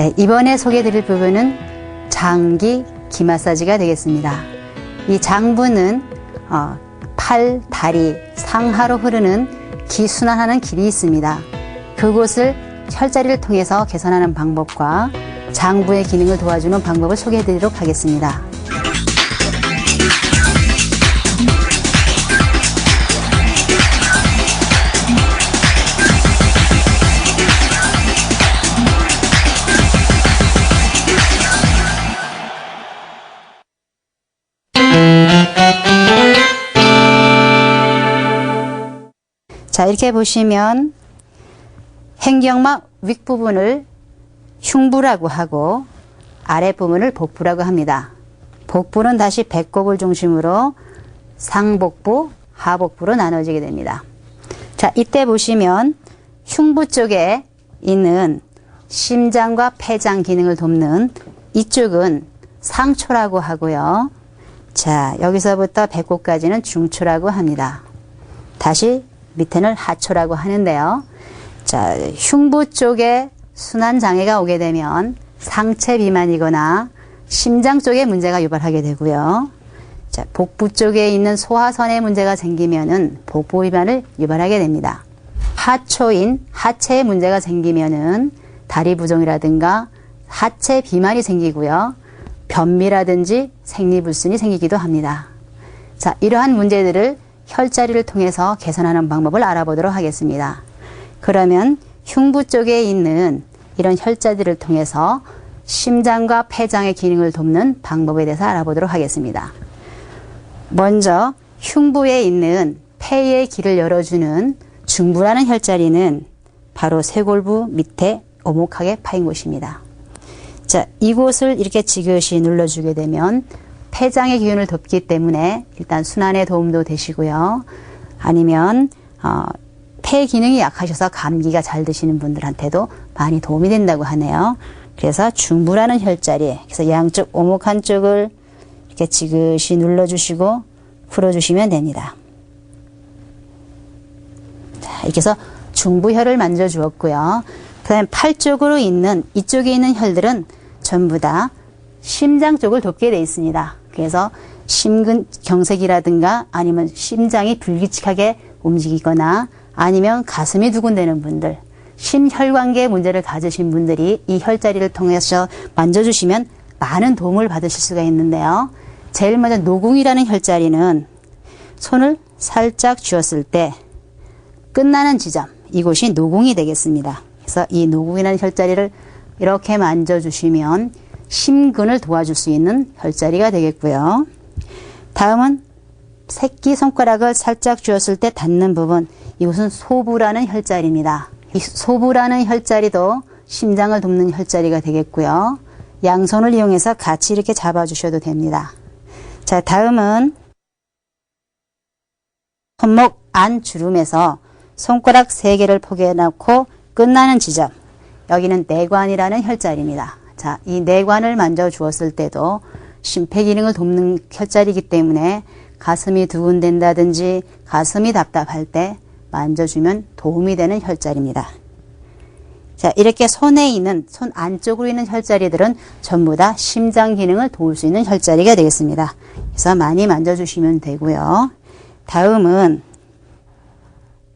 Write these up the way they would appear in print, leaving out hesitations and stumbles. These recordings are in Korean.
네, 이번에 소개해드릴 부분은 장기 기 마사지가 되겠습니다. 이 장부는 팔, 다리, 상하로 흐르는 기 순환하는 길이 있습니다. 그곳을 혈자리를 통해서 개선하는 방법과 장부의 기능을 도와주는 방법을 소개해드리도록 하겠습니다. 자, 이렇게 보시면 행경막 윗부분을 흉부라고 하고 아랫부분을 복부라고 합니다. 복부는 다시 배꼽을 중심으로 상복부, 하복부로 나눠지게 됩니다. 자, 이때 보시면 흉부 쪽에 있는 심장과 폐장 기능을 돕는 이쪽은 상초라고 하고요. 자, 여기서부터 배꼽까지는 중초라고 합니다. 다시 밑에는 하초라고 하는데요. 자, 흉부 쪽에 순환 장애가 오게 되면 상체 비만이거나 심장 쪽에 문제가 유발하게 되고요. 자, 복부 쪽에 있는 소화선에 문제가 생기면은 복부 비만을 유발하게 됩니다. 하초인 하체에 문제가 생기면은 다리 부종이라든가 하체 비만이 생기고요. 변비라든지 생리불순이 생기기도 합니다. 자, 이러한 문제들을 혈자리를 통해서 개선하는 방법을 알아보도록 하겠습니다. 그러면 흉부 쪽에 있는 이런 혈자리를 통해서 심장과 폐장의 기능을 돕는 방법에 대해서 알아보도록 하겠습니다. 먼저 흉부에 있는 폐의 길을 열어주는 중부라는 혈자리는 바로 쇄골부 밑에 오목하게 파인 곳입니다. 자, 이곳을 이렇게 지그시 눌러주게 되면 폐장의 기운을 돕기 때문에 일단 순환에 도움도 되시고요. 아니면 폐 기능이 약하셔서 감기가 잘 드시는 분들한테도 많이 도움이 된다고 하네요. 그래서 중부라는 혈자리, 그래서 양쪽 오목 한쪽을 이렇게 지그시 눌러주시고 풀어주시면 됩니다. 자, 이렇게 해서 중부혈을 만져주었고요. 그 다음에 팔 쪽으로 있는 이쪽에 있는 혈들은 전부 다 심장 쪽을 돕게 되어 있습니다. 그래서 심근경색이라든가 아니면 심장이 불규칙하게 움직이거나 아니면 가슴이 두근대는 분들, 심혈관계 문제를 가지신 분들이 이 혈자리를 통해서 만져주시면 많은 도움을 받으실 수가 있는데요. 제일 먼저 노궁이라는 혈자리는 손을 살짝 쥐었을 때 끝나는 지점, 이곳이 노궁이 되겠습니다. 그래서 이 노궁이라는 혈자리를 이렇게 만져주시면 심근을 도와줄 수 있는 혈자리가 되겠고요. 다음은 새끼손가락을 살짝 쥐었을 때 닿는 부분, 이곳은 소부라는 혈자리입니다. 이 소부라는 혈자리도 심장을 돕는 혈자리가 되겠고요. 양손을 이용해서 같이 이렇게 잡아주셔도 됩니다. 자, 다음은 손목 안 주름에서 손가락 3개를 포개놓고 끝나는 지점, 여기는 내관이라는 혈자리입니다. 자, 이 내관을 만져 주었을 때도 심폐 기능을 돕는 혈자리이기 때문에 가슴이 두근댄다든지 가슴이 답답할 때 만져주면 도움이 되는 혈자리입니다. 자, 이렇게 손에 있는, 손 안쪽으로 있는 혈자리들은 전부 다 심장 기능을 도울 수 있는 혈자리가 되겠습니다. 그래서 많이 만져주시면 되고요. 다음은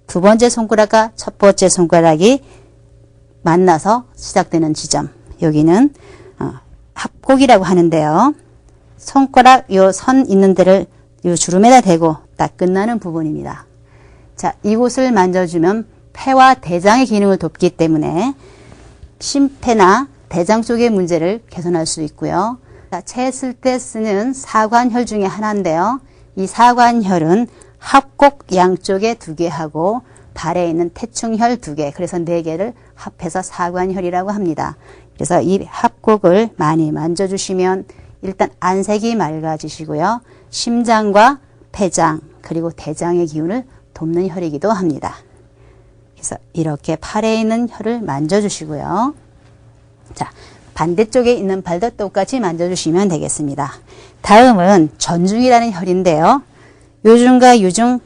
두 번째 손가락과 첫 번째 손가락이 만나서 시작되는 지점, 여기는 합곡이라고 하는데요. 손가락 요 선 있는 데를 요 주름에다 대고 딱 끝나는 부분입니다. 자, 이곳을 만져주면 폐와 대장의 기능을 돕기 때문에 심폐나 대장 쪽의 문제를 개선할 수 있고요. 자, 체했을 때 쓰는 사관혈 중에 하나인데요. 이 사관혈은 합곡 양쪽에 2개 하고 발에 있는 태충혈 2개, 그래서 4개를 합해서 사관혈이라고 합니다. 그래서 이 합곡을 많이 만져주시면 일단 안색이 맑아지시고요. 심장과 폐장 그리고 대장의 기운을 돕는 혈이기도 합니다. 그래서 이렇게 팔에 있는 혈을 만져주시고요. 자, 반대쪽에 있는 발도 똑같이 만져주시면 되겠습니다. 다음은 전중이라는 혈인데요. 요중과 요중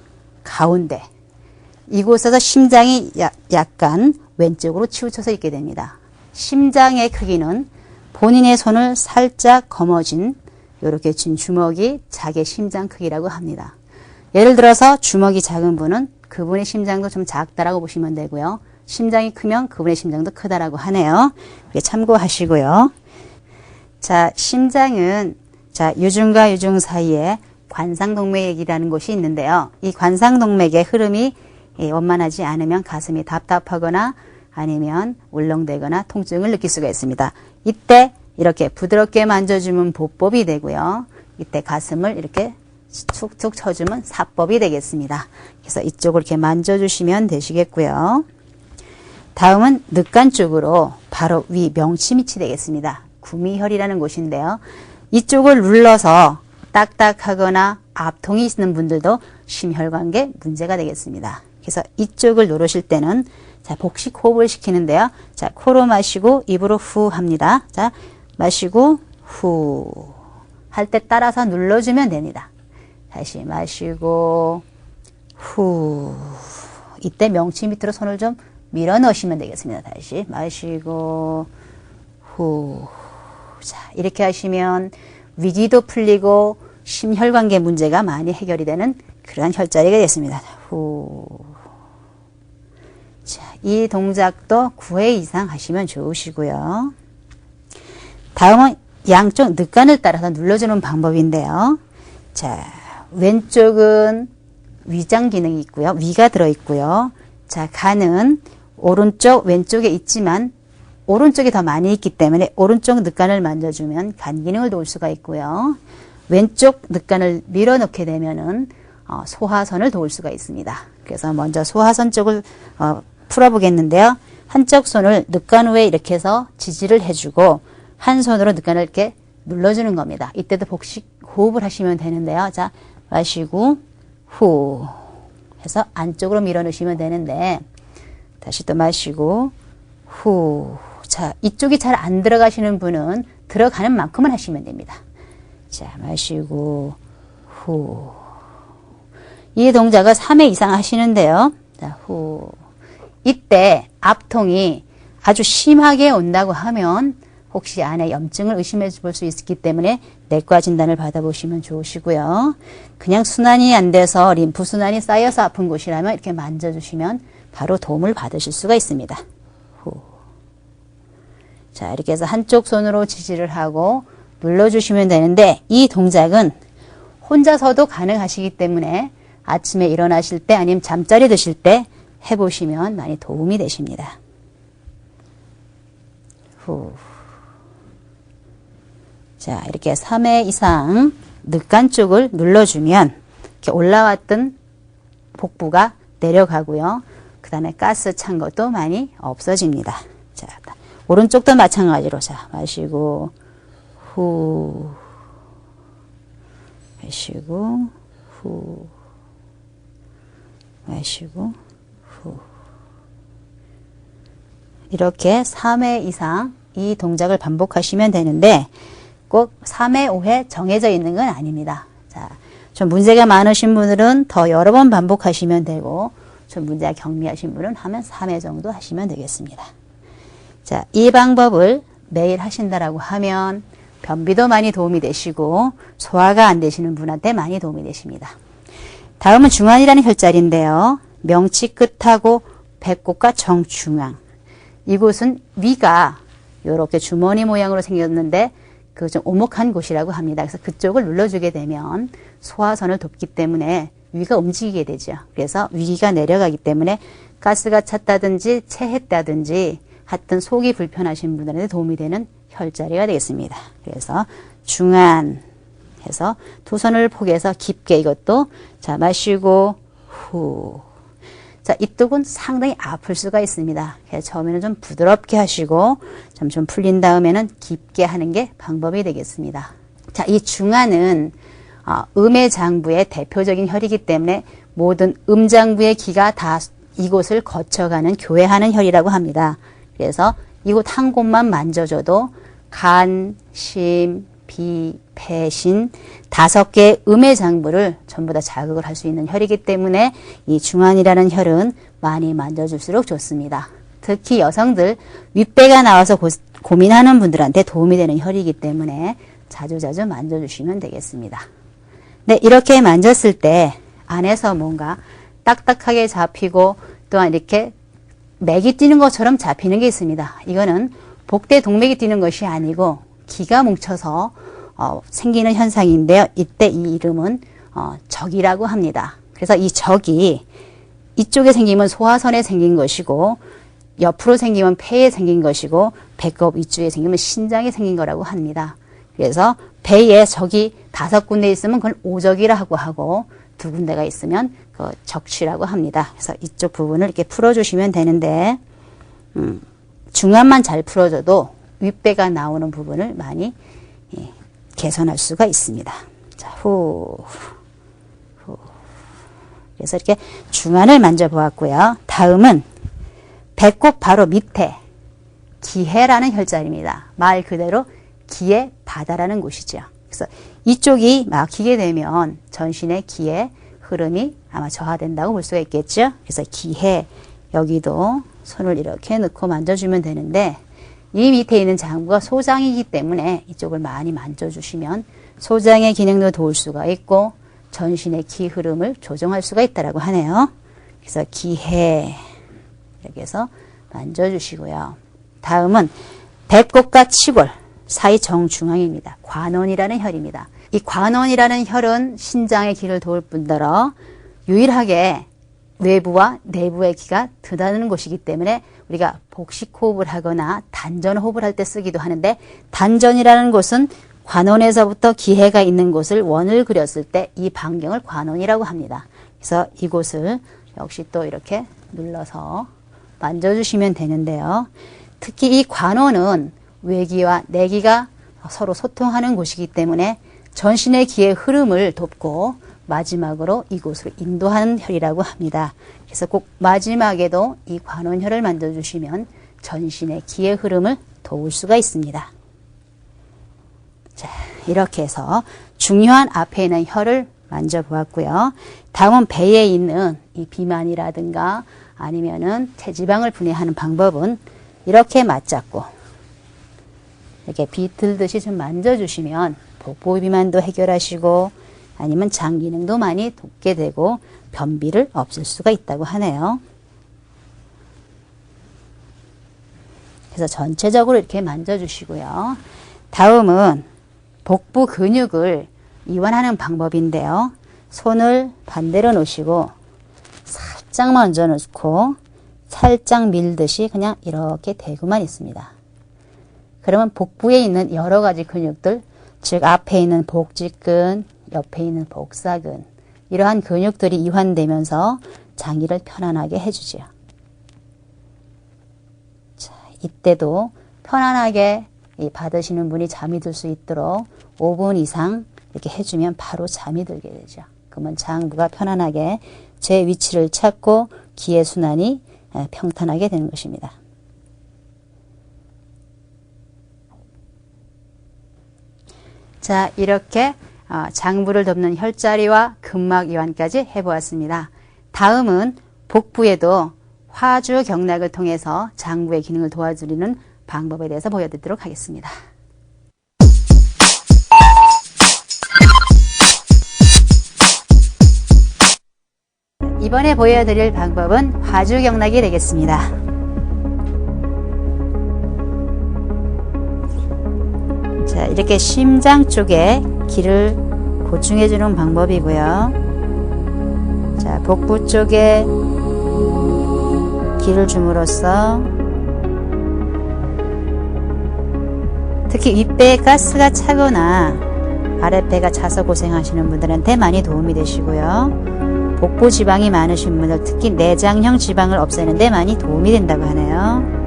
가운데 이곳에서 심장이 약간 왼쪽으로 치우쳐서 있게 됩니다. 심장의 크기는 본인의 손을 살짝 거머쥔 이렇게 쥔 주먹이 자기의 심장 크기라고 합니다. 예를 들어서 주먹이 작은 분은 그분의 심장도 좀 작다라고 보시면 되고요. 심장이 크면 그분의 심장도 크다라고 하네요. 참고하시고요. 자, 심장은 자, 유중과 유중 사이에 관상동맥이라는 곳이 있는데요. 이 관상동맥의 흐름이 원만하지 않으면 가슴이 답답하거나 아니면 울렁대거나 통증을 느낄 수가 있습니다. 이때 이렇게 부드럽게 만져주면 보법이 되고요. 이때 가슴을 이렇게 툭툭 쳐주면 사법이 되겠습니다. 그래서 이쪽을 이렇게 만져주시면 되시겠고요. 다음은 늑간 쪽으로 바로 위 명치 밑이 되겠습니다. 구미혈이라는 곳인데요. 이쪽을 눌러서 딱딱하거나 압통이 있는 분들도 심혈관계 문제가 되겠습니다. 그래서 이쪽을 누르실 때는 자, 복식 호흡을 시키는데요. 자, 코로 마시고 입으로 후 합니다. 자, 마시고 후 할 때 따라서 눌러주면 됩니다. 다시 마시고 후 이때 명치 밑으로 손을 좀 밀어 넣으시면 되겠습니다. 다시 마시고 후 자, 이렇게 하시면 위기도 풀리고 심혈관계 문제가 많이 해결이 되는 그러한 혈자리가 됐습니다. 후. 자, 이 동작도 9회 이상 하시면 좋으시고요. 다음은 양쪽 늑간을 따라서 눌러주는 방법인데요. 자, 왼쪽은 위장 기능이 있고요. 위가 들어있고요. 자, 간은 오른쪽, 왼쪽에 있지만 오른쪽이 더 많이 있기 때문에 오른쪽 늑간을 만져주면 간 기능을 도울 수가 있고요. 왼쪽 늑간을 밀어넣게 되면은 소화선을 도울 수가 있습니다. 그래서 먼저 소화선 쪽을 풀어보겠는데요. 한쪽 손을 늑간 위에 이렇게 해서 지지를 해주고 한 손으로 늑간을 이렇게 눌러주는 겁니다. 이때도 복식 호흡을 하시면 되는데요. 자, 마시고 후 해서 안쪽으로 밀어넣으시면 되는데 다시 또 마시고 후. 자, 이쪽이 잘 안 들어가시는 분은 들어가는 만큼만 하시면 됩니다. 자, 마시고 후. 이 동작을 3회 이상 하시는데요. 자, 후. 이때 압통이 아주 심하게 온다고 하면 혹시 안에 염증을 의심해 볼 수 있기 때문에 내과 진단을 받아보시면 좋으시고요. 그냥 순환이 안 돼서 림프 순환이 쌓여서 아픈 곳이라면 이렇게 만져주시면 바로 도움을 받으실 수가 있습니다. 후. 자, 이렇게 해서 한쪽 손으로 지지를 하고 눌러주시면 되는데 이 동작은 혼자서도 가능하시기 때문에 아침에 일어나실 때 아니면 잠자리 드실 때 해보시면 많이 도움이 되십니다. 후. 자, 이렇게 3회 이상 늑간 쪽을 눌러주면 이렇게 올라왔던 복부가 내려가고요. 그 다음에 가스 찬 것도 많이 없어집니다. 자, 오른쪽도 마찬가지로 자, 마시고 후 마시고 후 마시고 후 이렇게 3회 이상 이 동작을 반복하시면 되는데 꼭 3회, 5회 정해져 있는 건 아닙니다. 자, 좀 문제가 많으신 분들은 더 여러 번 반복하시면 되고 좀 문제가 경미하신 분은 하면 3회 정도 하시면 되겠습니다. 자, 이 방법을 매일 하신다라고 하면 변비도 많이 도움이 되시고 소화가 안 되시는 분한테 많이 도움이 되십니다. 다음은 중안이라는 혈자리인데요. 명치 끝하고 배꼽과 정중앙. 이곳은 위가 이렇게 주머니 모양으로 생겼는데 그 좀 오목한 곳이라고 합니다. 그래서 그쪽을 눌러주게 되면 소화선을 돕기 때문에 위가 움직이게 되죠. 그래서 위기가 내려가기 때문에 가스가 찼다든지 체했다든지 하여튼 속이 불편하신 분들한테 도움이 되는 혈자리가 되겠습니다. 그래서 중안 해서 두 손을 포개서 깊게 이것도 자 마시고 후. 자, 이쪽은 상당히 아플 수가 있습니다. 그래서 처음에는 좀 부드럽게 하시고 좀 풀린 다음에는 깊게 하는 게 방법이 되겠습니다. 자, 이 중안은 음의 장부의 대표적인 혈이기 때문에 모든 음장부의 기가 다 이곳을 거쳐가는 교회하는 혈이라고 합니다. 그래서 이곳 한 곳만 만져줘도 간, 심, 비, 폐신 5개의 음의 장부를 전부 다 자극을 할 수 있는 혈이기 때문에 이 중안이라는 혈은 많이 만져줄수록 좋습니다. 특히 여성들 윗배가 나와서 고민하는 분들한테 도움이 되는 혈이기 때문에 자주자주 만져주시면 되겠습니다. 네, 이렇게 만졌을 때 안에서 뭔가 딱딱하게 잡히고 또한 이렇게 맥이 뛰는 것처럼 잡히는 게 있습니다. 이거는 복대 동맥이 뛰는 것이 아니고 기가 뭉쳐서 생기는 현상인데요. 이때 이 이름은 적이라고 합니다. 그래서 이 적이 이쪽에 생기면 소화선에 생긴 것이고 옆으로 생기면 폐에 생긴 것이고 배꼽 위쪽에 생기면 신장에 생긴 거라고 합니다. 그래서 배에 적이 5군데 있으면 그걸 오적이라고 하고 2군데가 있으면 그 적취라고 합니다. 그래서 이쪽 부분을 이렇게 풀어주시면 되는데 중안만 잘 풀어줘도 윗배가 나오는 부분을 많이 개선할 수가 있습니다. 자, 후. 그래서 이렇게 중안을 만져보았고요. 다음은 배꼽 바로 밑에 기해라는 혈자리입니다. 말 그대로 기의 바다라는 곳이죠. 그래서 이쪽이 막히게 되면 전신의 기의 흐름이 아마 저하된다고 볼 수가 있겠죠. 그래서 기해, 여기도 손을 이렇게 넣고 만져주면 되는데 이 밑에 있는 장부가 소장이기 때문에 이쪽을 많이 만져주시면 소장의 기능도 도울 수가 있고 전신의 기 흐름을 조정할 수가 있다라고 하네요. 그래서 기해 이렇게 해서 만져주시고요. 다음은 배꼽과 치골 사이 정중앙입니다. 관원이라는 혈입니다. 이 관원이라는 혈은 신장의 기를 도울 뿐더러 유일하게 외부와 내부의 기가 드나드는 곳이기 때문에 우리가 복식 호흡을 하거나 단전 호흡을 할 때 쓰기도 하는데 단전이라는 곳은 관원에서부터 기해가 있는 곳을 원을 그렸을 때 이 반경을 관원이라고 합니다. 그래서 이곳을 역시 또 이렇게 눌러서 만져주시면 되는데요. 특히 이 관원은 외기와 내기가 서로 소통하는 곳이기 때문에 전신의 기의 흐름을 돕고 마지막으로 이곳으로 인도하는 혈이라고 합니다. 그래서 꼭 마지막에도 이 관원혈을 만져주시면 전신의 기의 흐름을 도울 수가 있습니다. 자, 이렇게 해서 중요한 앞에 있는 혈을 만져보았고요. 다음은 배에 있는 이 비만이라든가 아니면은 체지방을 분해하는 방법은 이렇게 맞잡고 이렇게 비틀듯이 좀 만져주시면 복부 비만도 해결하시고 아니면 장 기능도 많이 돕게 되고 변비를 없앨 수가 있다고 하네요. 그래서 전체적으로 이렇게 만져주시고요. 다음은 복부 근육을 이완하는 방법인데요. 손을 반대로 놓으시고 살짝만 얹어놓고 살짝 밀듯이 그냥 이렇게 대고만 있습니다. 그러면 복부에 있는 여러 가지 근육들, 즉 앞에 있는 복직근, 옆에 있는 복사근, 이러한 근육들이 이완되면서 장기를 편안하게 해주죠. 자, 이때도 편안하게 받으시는 분이 잠이 들 수 있도록 5분 이상 이렇게 해주면 바로 잠이 들게 되죠. 그러면 장부가 편안하게 제 위치를 찾고 기의 순환이 평탄하게 되는 것입니다. 자, 이렇게 장부를 덮는 혈자리와 근막 이완까지 해보았습니다. 다음은 복부에도 화주경락을 통해서 장부의 기능을 도와주는 방법에 대해서 보여드리도록 하겠습니다. 이번에 보여드릴 방법은 화주경락이 되겠습니다. 자, 이렇게 심장 쪽에 기를 보충해 주는 방법이고요. 자, 복부 쪽에 기를 줌으로써 특히 윗배에 가스가 차거나 아랫배가 차서 고생하시는 분들한테 많이 도움이 되시고요. 복부 지방이 많으신 분들, 특히 내장형 지방을 없애는 데 많이 도움이 된다고 하네요.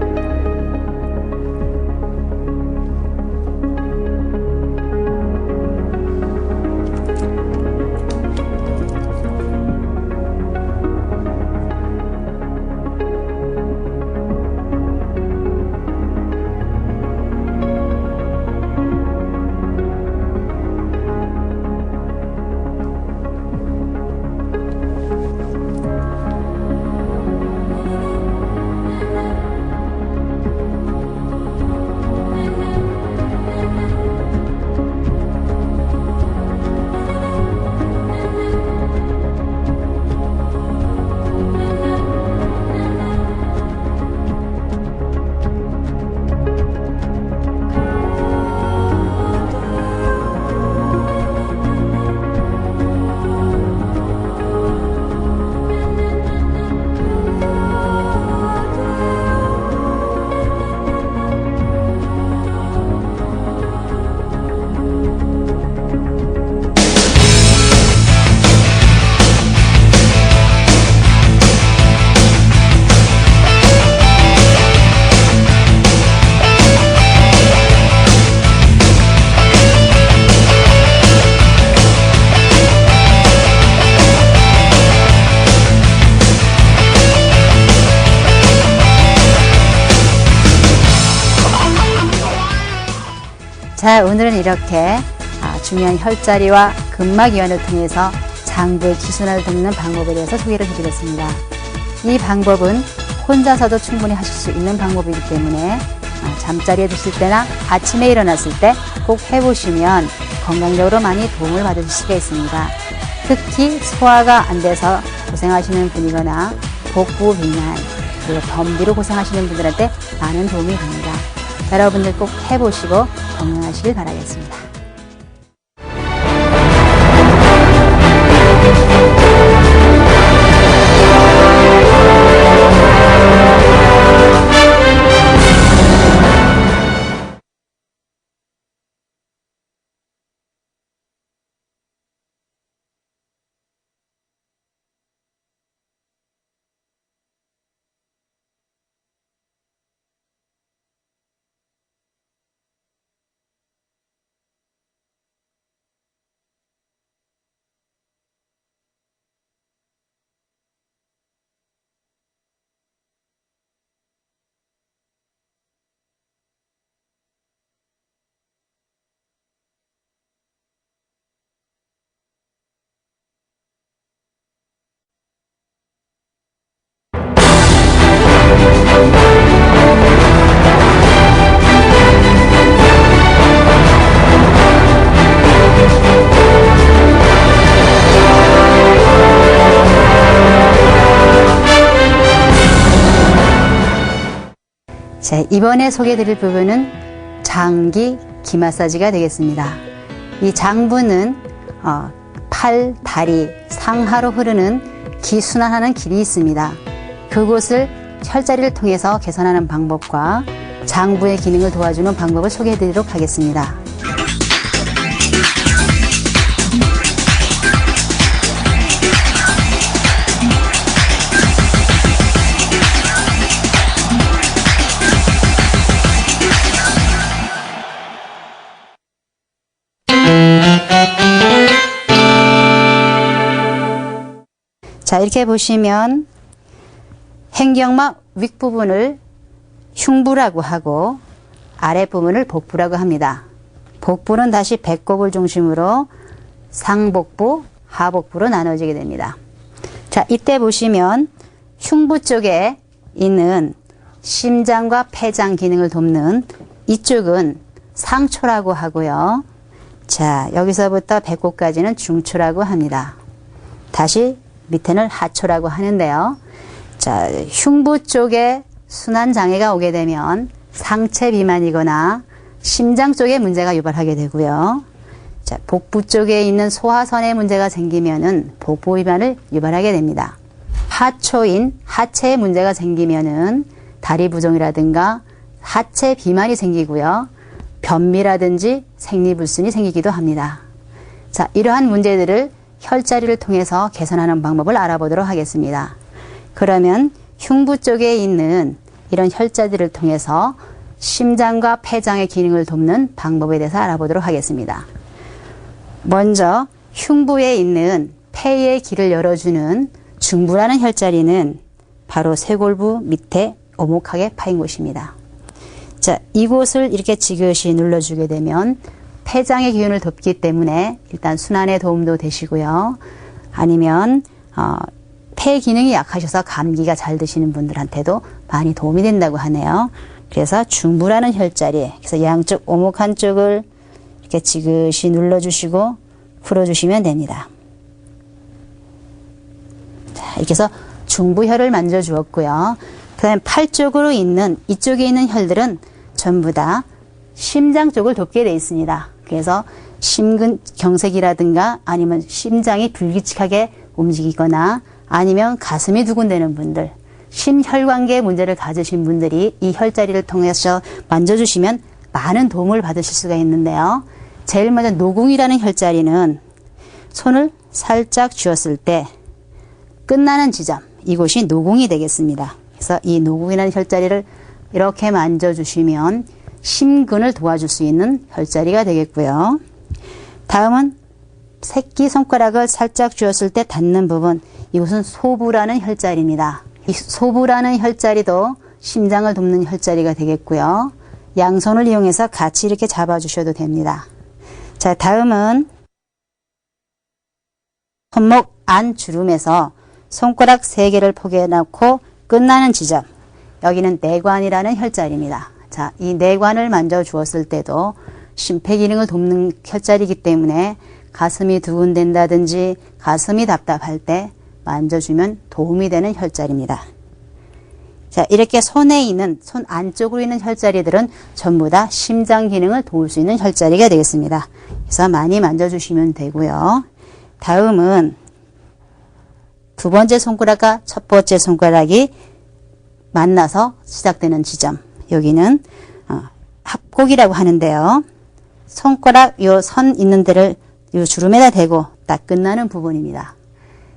자, 오늘은 이렇게 중요한 혈자리와 근막이완을 통해서 장부의 기순환을 돕는 방법에 대해서 소개를 해드렸습니다. 이 방법은 혼자서도 충분히 하실 수 있는 방법이기 때문에 잠자리에 드실 때나 아침에 일어났을 때 꼭 해보시면 건강적으로 많이 도움을 받으실 수가 있습니다. 특히 소화가 안 돼서 고생하시는 분이거나 복부 비만 그리고 변비로 고생하시는 분들한테 많은 도움이 됩니다. 여러분들 꼭 해보시고 건강하시길 바라겠습니다. 자, 이번에 소개해드릴 부분은 장기 기 마사지가 되겠습니다. 이 장부는 팔, 다리, 상하로 흐르는 기 순환하는 길이 있습니다. 그곳을 혈자리를 통해서 개선하는 방법과 장부의 기능을 도와주는 방법을 소개해드리도록 하겠습니다. 자, 이렇게 보시면 횡격막 윗부분을 흉부라고 하고 아랫부분을 복부라고 합니다. 복부는 다시 배꼽을 중심으로 상복부, 하복부로 나눠지게 됩니다. 자, 이때 보시면 흉부 쪽에 있는 심장과 폐장 기능을 돕는 이쪽은 상초라고 하고요. 자, 여기서부터 배꼽까지는 중초라고 합니다. 다시 밑에는 하초라고 하는데요. 자, 흉부 쪽에 순환 장애가 오게 되면 상체 비만이거나 심장 쪽에 문제가 유발하게 되고요. 자, 복부 쪽에 있는 소화선에 문제가 생기면은 복부 비만을 유발하게 됩니다. 하초인 하체에 문제가 생기면은 다리 부종이라든가 하체 비만이 생기고요. 변비라든지 생리불순이 생기기도 합니다. 자, 이러한 문제들을 혈자리를 통해서 개선하는 방법을 알아보도록 하겠습니다. 그러면 흉부 쪽에 있는 이런 혈자리를 통해서 심장과 폐장의 기능을 돕는 방법에 대해서 알아보도록 하겠습니다. 먼저 흉부에 있는 폐의 길을 열어주는 중부라는 혈자리는 바로 쇄골부 밑에 오목하게 파인 곳입니다. 자, 이곳을 이렇게 지그시 눌러주게 되면 폐장의 기운을 돕기 때문에 일단 순환에 도움도 되시고요. 아니면 폐 기능이 약하셔서 감기가 잘 드시는 분들한테도 많이 도움이 된다고 하네요. 그래서 중부라는 혈자리, 그래서 양쪽 오목 한쪽을 이렇게 지그시 눌러주시고 풀어주시면 됩니다. 자, 이렇게 해서 중부혈을 만져주었고요. 그 다음에 팔 쪽으로 있는 이쪽에 있는 혈들은 전부 다 심장 쪽을 돕게 되어 있습니다. 그래서 심근경색이라든가 아니면 심장이 불규칙하게 움직이거나 아니면 가슴이 두근대는 분들, 심혈관계에 문제를 가지신 분들이 이 혈자리를 통해서 만져주시면 많은 도움을 받으실 수가 있는데요. 제일 먼저 노궁이라는 혈자리는 손을 살짝 쥐었을 때 끝나는 지점, 이곳이 노궁이 되겠습니다. 그래서 이 노궁이라는 혈자리를 이렇게 만져주시면 심근을 도와줄 수 있는 혈자리가 되겠고요. 다음은 새끼손가락을 살짝 쥐었을 때 닿는 부분, 이곳은 소부라는 혈자리입니다. 이 소부라는 혈자리도 심장을 돕는 혈자리가 되겠고요. 양손을 이용해서 같이 이렇게 잡아주셔도 됩니다. 자, 다음은 손목 안 주름에서 손가락 3개를 포개놓고 끝나는 지점, 여기는 내관이라는 혈자리입니다. 자, 이 내관을 만져주었을 때도 심폐기능을 돕는 혈자리이기 때문에 가슴이 두근댄다든지 가슴이 답답할 때 만져주면 도움이 되는 혈자리입니다. 자, 이렇게 손에 있는, 손 안쪽으로 있는 혈자리들은 전부 다 심장 기능을 도울 수 있는 혈자리가 되겠습니다. 그래서 많이 만져주시면 되고요. 다음은 두 번째 손가락과 첫 번째 손가락이 만나서 시작되는 지점, 여기는 합곡이라고 하는데요. 손가락 요 선 있는 데를 요 주름에다 대고 딱 끝나는 부분입니다.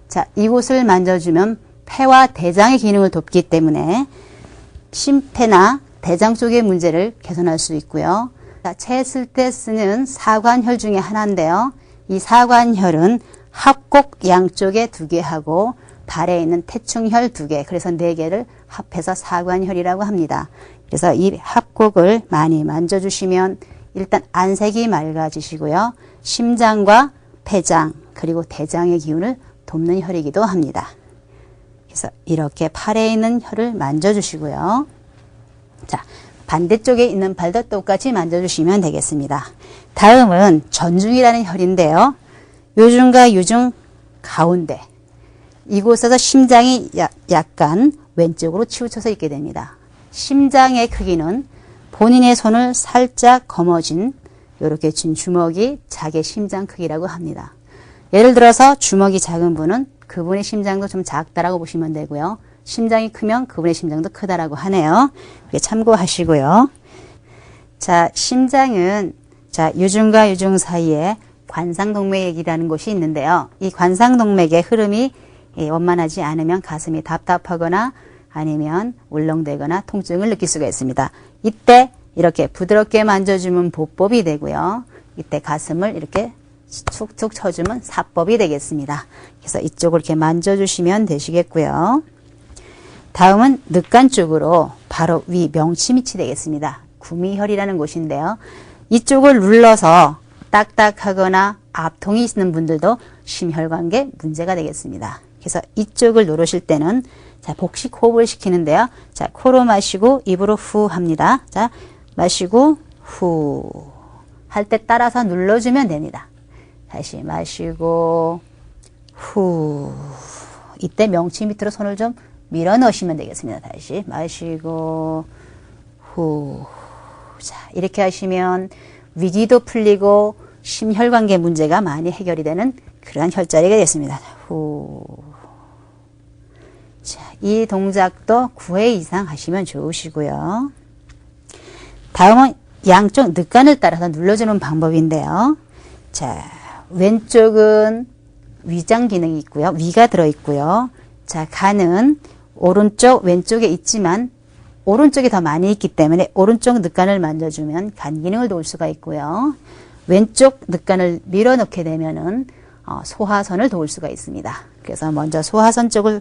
자, 이곳을 만져주면 폐와 대장의 기능을 돕기 때문에 심폐나 대장 쪽의 문제를 개선할 수 있고요. 자, 체했을 때 쓰는 사관혈 중에 하나인데요. 이 사관혈은 합곡 양쪽에 2개 하고 발에 있는 태충혈 2개, 그래서 4개를 합해서 사관혈이라고 합니다. 그래서 이 합곡을 많이 만져주시면 일단 안색이 맑아지시고요. 심장과 폐장 그리고 대장의 기운을 돕는 혈이기도 합니다. 그래서 이렇게 팔에 있는 혈을 만져주시고요. 자, 반대쪽에 있는 발도 똑같이 만져주시면 되겠습니다. 다음은 전중이라는 혈인데요. 요중과 유중 가운데, 이곳에서 심장이 약간 왼쪽으로 치우쳐서 있게 됩니다. 심장의 크기는 본인의 손을 살짝 거머쥔 이렇게 쥔 주먹이 자기 심장 크기라고 합니다. 예를 들어서 주먹이 작은 분은 그분의 심장도 좀 작다라고 보시면 되고요. 심장이 크면 그분의 심장도 크다라고 하네요. 참고하시고요. 자, 심장은 자, 유중과 유중 사이에 관상동맥이라는 곳이 있는데요. 이 관상동맥의 흐름이 원만하지 않으면 가슴이 답답하거나 아니면 울렁대거나 통증을 느낄 수가 있습니다. 이때 이렇게 부드럽게 만져주면 보법이 되고요. 이때 가슴을 이렇게 툭툭 쳐주면 사법이 되겠습니다. 그래서 이쪽을 이렇게 만져주시면 되시겠고요. 다음은 늑간 쪽으로 바로 위 명치 밑이 되겠습니다. 구미혈이라는 곳인데요. 이쪽을 눌러서 딱딱하거나 압통이 있는 분들도 심혈관계 문제가 되겠습니다. 그래서 이쪽을 누르실 때는 자, 복식 호흡을 시키는데요. 자, 코로 마시고 입으로 후 합니다. 자, 마시고 후 할 때 따라서 눌러주면 됩니다. 다시 마시고 후, 이때 명치 밑으로 손을 좀 밀어 넣으시면 되겠습니다. 다시 마시고 후. 자, 이렇게 하시면 위기도 풀리고 심혈관계 문제가 많이 해결이 되는 그러한 혈자리가 됐습니다. 후. 자, 이 동작도 9회 이상 하시면 좋으시고요. 다음은 양쪽 늑간을 따라서 눌러주는 방법인데요. 자, 왼쪽은 위장 기능이 있고요. 위가 들어있고요. 자, 간은 오른쪽, 왼쪽에 있지만 오른쪽이 더 많이 있기 때문에 오른쪽 늑간을 만져주면 간 기능을 도울 수가 있고요. 왼쪽 늑간을 밀어넣게 되면은 소화선을 도울 수가 있습니다. 그래서 먼저 소화선 쪽을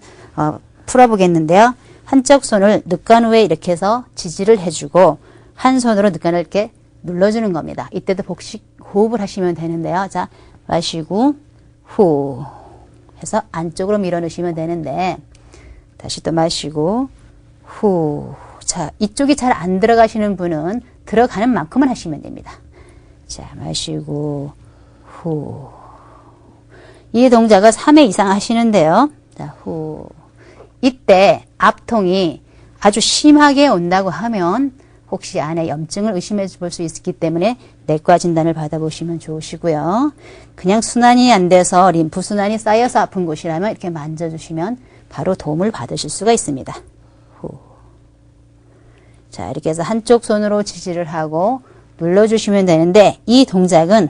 풀어보겠는데요. 한쪽 손을 늑간 위에 이렇게 해서 지지를 해주고 한 손으로 늑간을 이렇게 눌러주는 겁니다. 이때도 복식 호흡을 하시면 되는데요. 자, 마시고 후 해서 안쪽으로 밀어넣으시면 되는데 다시 또 마시고 후. 자, 이쪽이 잘 안 들어가시는 분은 들어가는 만큼만 하시면 됩니다. 자, 마시고 후. 이 동작을 3회 이상 하시는데요. 자, 후. 이때 압통이 아주 심하게 온다고 하면 혹시 안에 염증을 의심해 볼 수 있기 때문에 내과 진단을 받아보시면 좋으시고요. 그냥 순환이 안 돼서 림프 순환이 쌓여서 아픈 곳이라면 이렇게 만져주시면 바로 도움을 받으실 수가 있습니다. 후. 자, 이렇게 해서 한쪽 손으로 지지를 하고 눌러주시면 되는데 이 동작은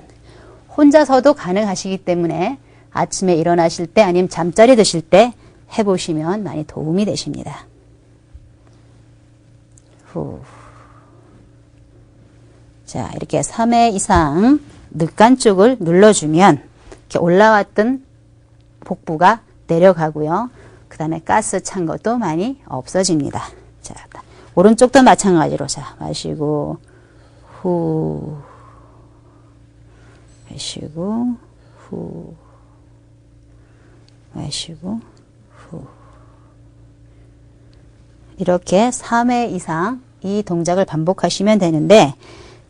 혼자서도 가능하시기 때문에 아침에 일어나실 때 아니면 잠자리 드실 때 해보시면 많이 도움이 되십니다. 후. 자, 이렇게 3회 이상 늑간 쪽을 눌러주면 이렇게 올라왔던 복부가 내려가고요. 그 다음에 가스 찬 것도 많이 없어집니다. 자, 오른쪽도 마찬가지로 자, 마시고 후. 마시고, 후. 마시고, 후. 이렇게 3회 이상 이 동작을 반복하시면 되는데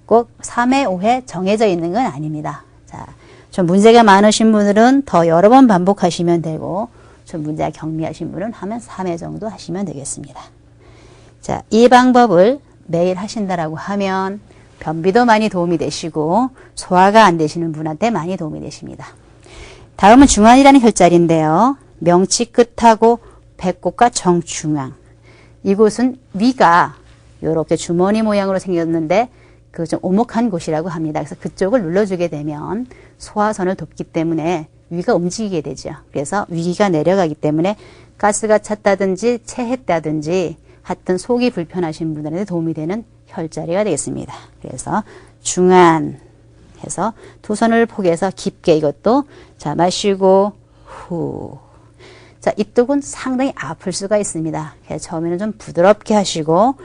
꼭 3회, 5회 정해져 있는 건 아닙니다. 자, 좀 문제가 많으신 분들은 더 여러 번 반복하시면 되고 좀 문제가 경미하신 분은 하면 3회 정도 하시면 되겠습니다. 자, 이 방법을 매일 하신다라고 하면 변비도 많이 도움이 되시고 소화가 안 되시는 분한테 많이 도움이 되십니다. 다음은 중환이라는 혈자리인데요. 명치 끝하고 배꼽과 정중앙. 이곳은 위가 이렇게 주머니 모양으로 생겼는데 그 좀 오목한 곳이라고 합니다. 그래서 그쪽을 눌러주게 되면 소화선을 돕기 때문에 위가 움직이게 되죠. 그래서 위가 내려가기 때문에 가스가 찼다든지 체했다든지 하여튼 속이 불편하신 분들한테 도움이 되는 혈자리가 되겠습니다. 그래서 중안 해서 두 손을 포개서 깊게 이것도 자 마시고 후. 자, 이쪽은 상당히 아플 수가 있습니다. 그래서 처음에는 좀 부드럽게 하시고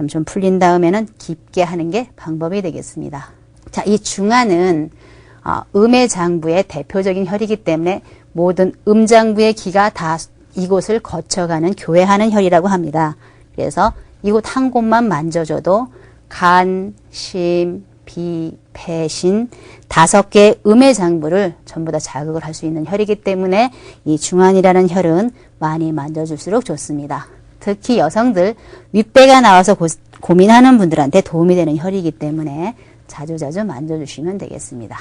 좀 풀린 다음에는 깊게 하는 게 방법이 되겠습니다. 자, 이 중안은 음의 장부의 대표적인 혈이기 때문에 모든 음장부의 기가 다 이곳을 거쳐가는 교회하는 혈이라고 합니다. 그래서 이곳 한 곳만 만져줘도 간, 심, 비, 폐, 신 5개의 음의 장부를 전부 다 자극을 할 수 있는 혈이기 때문에 이 중환이라는 혈은 많이 만져줄수록 좋습니다. 특히 여성들 윗배가 나와서 고민하는 분들한테 도움이 되는 혈이기 때문에 자주자주 만져주시면 되겠습니다.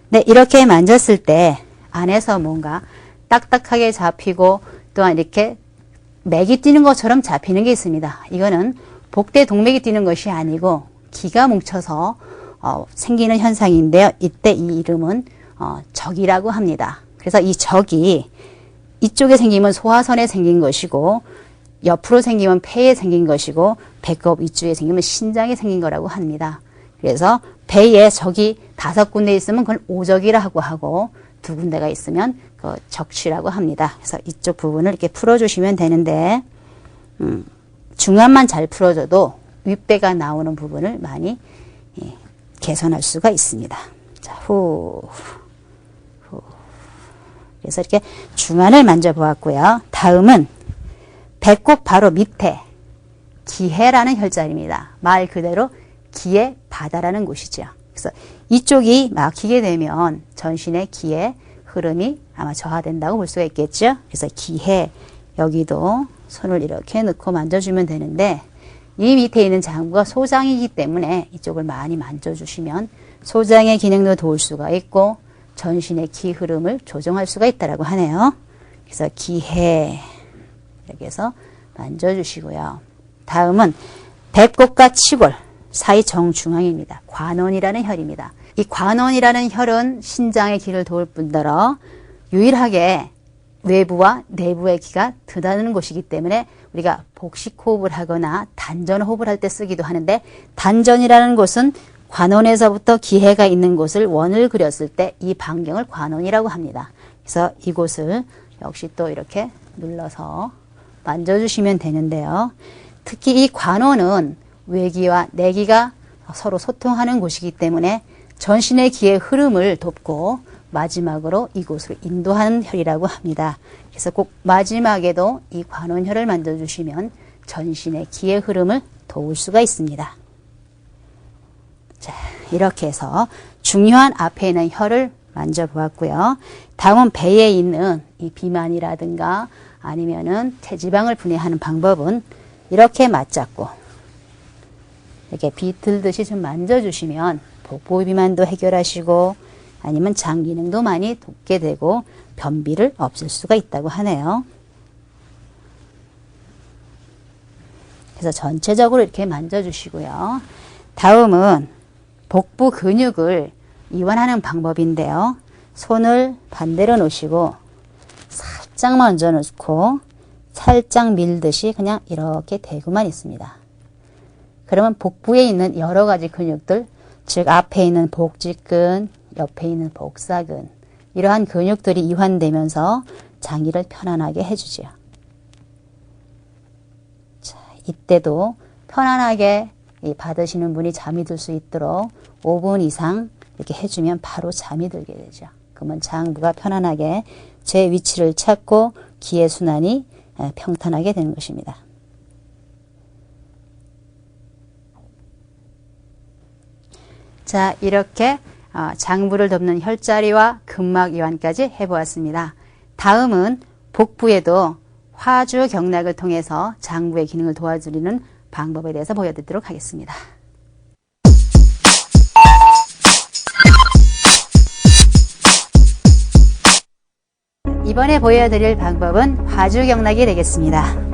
네, 이렇게 만졌을 때 안에서 뭔가 딱딱하게 잡히고 또한 이렇게 맥이 뛰는 것처럼 잡히는 게 있습니다. 이거는 복대 동맥이 뛰는 것이 아니고 기가 뭉쳐서 생기는 현상인데요. 이때 이 이름은 적이라고 합니다. 그래서 이 적이 이쪽에 생기면 소화선에 생긴 것이고 옆으로 생기면 폐에 생긴 것이고 배꼽 위쪽에 생기면 신장에 생긴 거라고 합니다. 그래서 배에 적이 5군데 있으면 그걸 오적이라고 하고 2군데가 있으면 그 적취라고 합니다. 그래서 이쪽 부분을 이렇게 풀어주시면 되는데 중안만 잘 풀어줘도 윗배가 나오는 부분을 많이 개선할 수가 있습니다. 자, 후. 그래서 이렇게 중안을 만져보았고요. 다음은 배꼽 바로 밑에 기해라는 혈자리입니다. 말 그대로 기의 바다라는 곳이죠. 그래서 이쪽이 막히게 되면 전신의 기의 흐름이 아마 저하된다고 볼 수가 있겠죠. 그래서 기해 여기도 손을 이렇게 넣고 만져주면 되는데 이 밑에 있는 장부가 소장이기 때문에 이쪽을 많이 만져주시면 소장의 기능도 도울 수가 있고 전신의 기 흐름을 조정할 수가 있다라고 하네요. 그래서 기해 이렇게 해서 만져주시고요. 다음은 배꼽과 치골 사이 정중앙입니다. 관원이라는 혈입니다. 이 관원이라는 혈은 신장의 기를 도울 뿐더러 유일하게 외부와 내부의 기가 드나드는 곳이기 때문에 우리가 복식 호흡을 하거나 단전 호흡을 할 때 쓰기도 하는데 단전이라는 곳은 관원에서부터 기해가 있는 곳을 원을 그렸을 때 이 반경을 관원이라고 합니다. 그래서 이곳을 역시 또 이렇게 눌러서 만져주시면 되는데요. 특히 이 관원은 외기와 내기가 서로 소통하는 곳이기 때문에 전신의 기의 흐름을 돕고 마지막으로 이곳으로 인도하는 혈이라고 합니다. 그래서 꼭 마지막에도 이 관원혈을 만져주시면 전신의 기의 흐름을 도울 수가 있습니다. 자, 이렇게 해서 중요한 앞에 있는 혈을 만져보았고요. 다음은 배에 있는 이 비만이라든가 아니면은 체지방을 분해하는 방법은 이렇게 맞잡고 이렇게 비틀듯이 좀 만져주시면 복부 비만도 해결하시고 아니면 장 기능도 많이 돕게 되고 변비를 없앨 수가 있다고 하네요. 그래서 전체적으로 이렇게 만져주시고요. 다음은 복부 근육을 이완하는 방법인데요. 손을 반대로 놓으시고 살짝만 얹어놓고 살짝 밀듯이 그냥 이렇게 대고만 있습니다. 그러면 복부에 있는 여러 가지 근육들, 즉 앞에 있는 복직근, 옆에 있는 복사근, 이러한 근육들이 이완되면서 장기를 편안하게 해주죠. 자, 이때도 편안하게 이 받으시는 분이 잠이 들 수 있도록 5분 이상 이렇게 해주면 바로 잠이 들게 되죠. 그러면 장부가 편안하게 제 위치를 찾고 기의 순환이 평탄하게 되는 것입니다. 자, 이렇게 장부를 덮는 혈자리와 근막이완까지 해보았습니다. 다음은 복부에도 화주경락을 통해서 장부의 기능을 도와주는 방법에 대해서 보여드리도록 하겠습니다. 이번에 보여드릴 방법은 화주경락이 되겠습니다.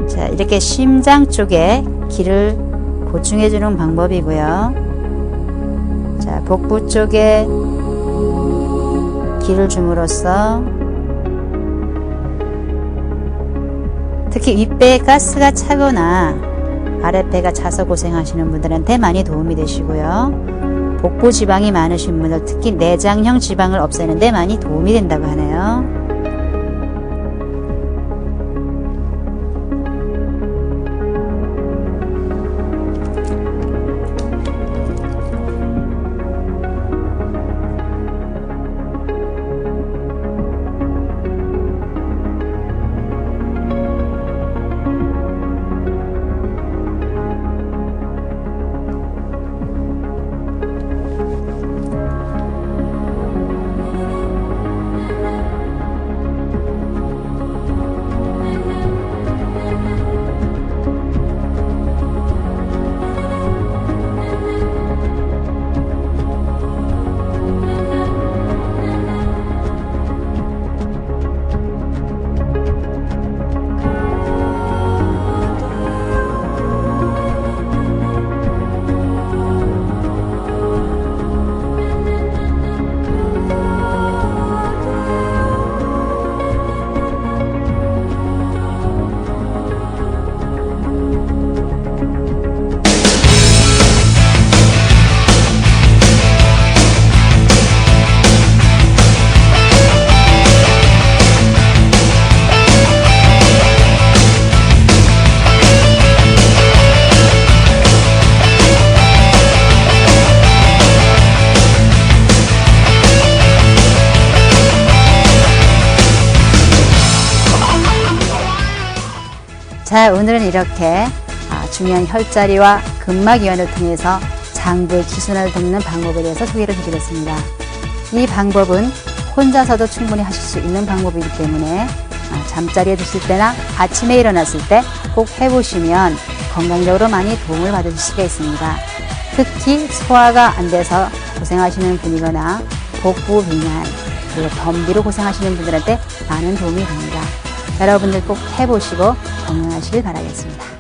자, 이렇게 심장 쪽에 기를 보충해주는 방법이고요. 자, 복부 쪽에 기를 줌으로써 특히 윗배에 가스가 차거나 아랫배가 차서 고생하시는 분들한테 많이 도움이 되시고요. 복부 지방이 많으신 분들, 특히 내장형 지방을 없애는 데 많이 도움이 된다고 하네요. 자, 오늘은 이렇게 중요한 혈자리와 근막이완을 통해서 장부의 기순환을 돕는 방법에 대해서 소개를 해드렸습니다. 이 방법은 혼자서도 충분히 하실 수 있는 방법이기 때문에 잠자리에 드실 때나 아침에 일어났을 때 꼭 해보시면 건강적으로 많이 도움을 받으실 수가 있습니다. 특히 소화가 안 돼서 고생하시는 분이거나 복부 비만 그리고 변비로 고생하시는 분들한테 많은 도움이 됩니다. 여러분들 꼭 해보시고 건강하시길 바라겠습니다.